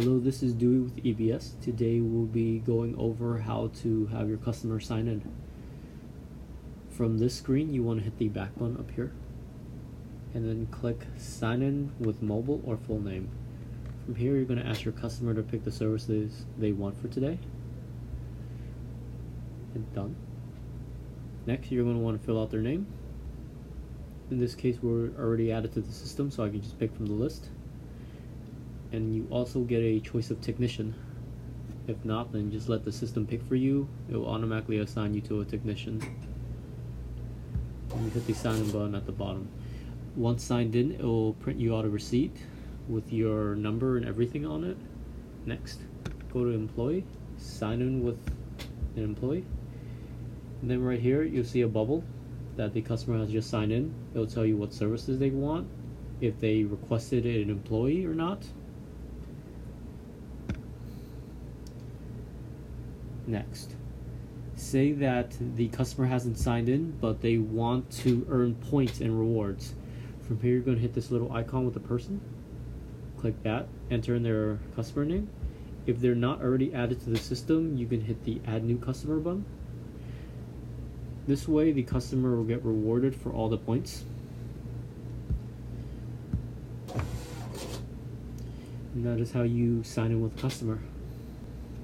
Hello, this is Dewey with EBS. Today we'll be going over how to have your customer sign in. From this screen, you want to hit the back button up here and then click sign in with mobile or full name. From here, you're going to ask your customer to pick the services they want for today. And done. Next, you're going to want to fill out their name. In this case, we're already added to the system, so I can just pick from the list. And you also get a choice of technician. If not, then just let the system pick for you. It will automatically assign you to a technician. And you hit the sign in button at the bottom. Once signed in, it will print you out a receipt with your number and everything on it. Next, go to employee, sign in with an employee. And then right here, you'll see a bubble that the customer has just signed in. It'll tell you what services they want, if they requested an employee or not. Next, say that the customer hasn't signed in, but they want to earn points and rewards. From here, you're going to hit this little icon with the person. Click that, enter in their customer name. If they're not already added to the system, you can hit the add new customer button. This way, the customer will get rewarded for all the points. And that is how you sign in with customer.